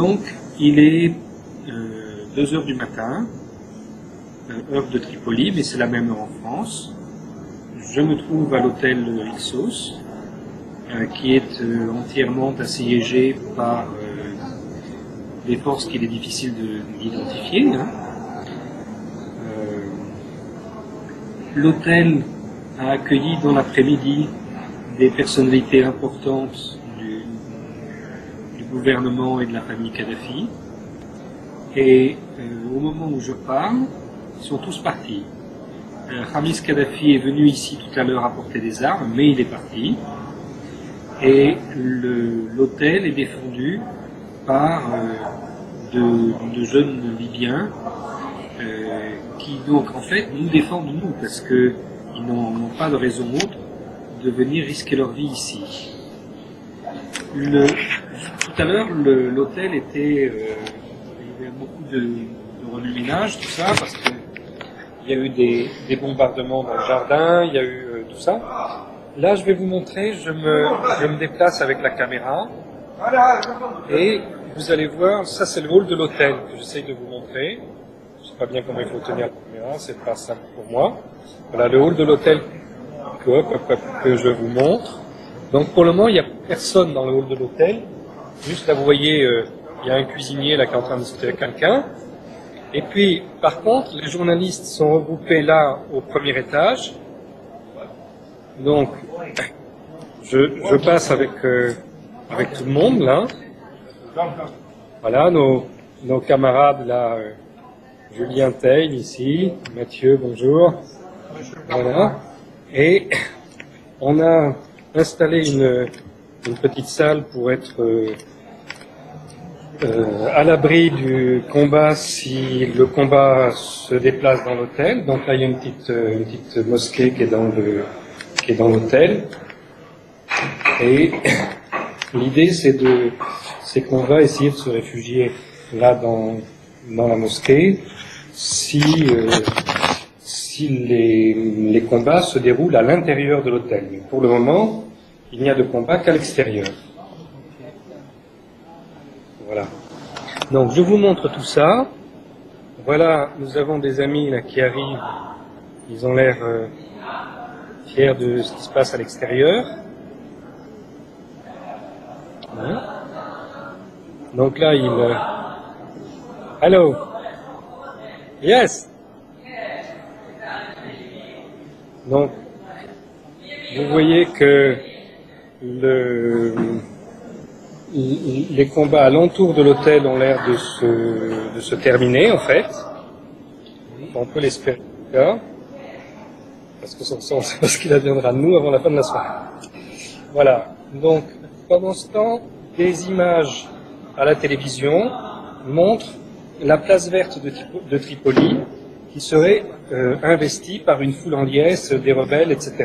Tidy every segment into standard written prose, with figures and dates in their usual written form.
Donc, il est 2 heures du matin, heure de Tripoli, mais c'est la même heure en France. Je me trouve à l'hôtel Ixos, qui est entièrement assiégé par des forces qu'il est difficile d'identifier. L'hôtel a accueilli dans l'après-midi des personnalités importantes du gouvernement et de la famille Kadhafi. Et au moment où je parle, ils sont tous partis. Khamis Kadhafi est venu ici tout à l'heure apporter des armes, mais il est parti. Et l'hôtel est défendu par de jeunes Libyens qui donc en fait nous défendent nous parce qu'ils n'ont pas de raison autre de venir risquer leur vie ici. Tout à l'heure l'hôtel était il y avait beaucoup de remue-ménage, tout ça, parce qu'il y a eu des bombardements dans le jardin, il y a eu tout ça. Là je vais vous montrer, je me déplace avec la caméra et vous allez voir, ça c'est le hall de l'hôtel que j'essaye de vous montrer. Je ne sais pas bien comment il faut tenir la caméra, c'est pas simple pour moi. Voilà le hall de l'hôtel que je vous montre. Donc pour le moment, il n'y a personne dans le hall de l'hôtel. Juste là, vous voyez, il y a un cuisinier là qui est en train de discuter avec quelqu'un. Et puis, par contre, les journalistes sont regroupés là au premier étage. Donc, je passe avec tout le monde là. Voilà, nos camarades là. Julien Teil ici, Mathieu, bonjour. Voilà. Et on a installé une petite salle pour être à l'abri du combat si le combat se déplace dans l'hôtel. Donc là il y a une petite mosquée qui est dans l'hôtel. Et l'idée c'est qu'on va essayer de se réfugier là dans la mosquée si les combats se déroulent à l'intérieur de l'hôtel. Mais pour le moment, il n'y a de combat qu'à l'extérieur. Voilà. Donc je vous montre tout ça. Voilà, nous avons des amis là qui arrivent. Ils ont l'air fiers de ce qui se passe à l'extérieur. Voilà. Donc là, Hello. Yes. Donc, vous voyez que les combats alentour de l'hôtel ont l'air de se terminer, en fait. On peut l'espérer, parce qu'on ne sait pas ce qu'il adviendra de nous avant la fin de la soirée. Voilà. Donc, pendant ce temps, des images à la télévision montrent la place verte de Tripoli qui serait investie par une foule en liesse, des rebelles, etc.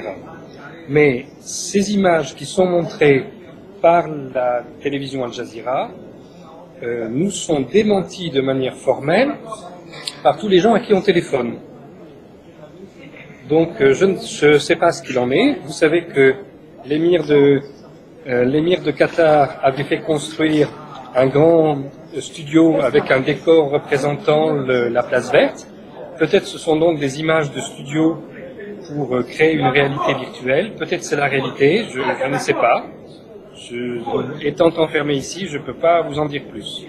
Mais ces images qui sont montrées par la télévision Al Jazeera nous sont démenties de manière formelle par tous les gens à qui on téléphone. Donc je ne sais pas ce qu'il en est. Vous savez que l'émir de Qatar avait fait construire un grand studio avec un décor représentant la place verte. Peut-être ce sont donc des images de studio pour créer une réalité virtuelle. Peut-être c'est la réalité, je ne sais pas. Étant enfermé ici, je ne peux pas vous en dire plus.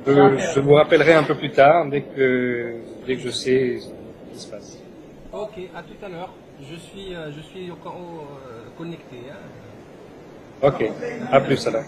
Je vous rappellerai un peu plus tard, dès que je sais ce qui se passe. Ok, à tout à l'heure. Je suis encore connecté. Hein. Ok, à plus alors.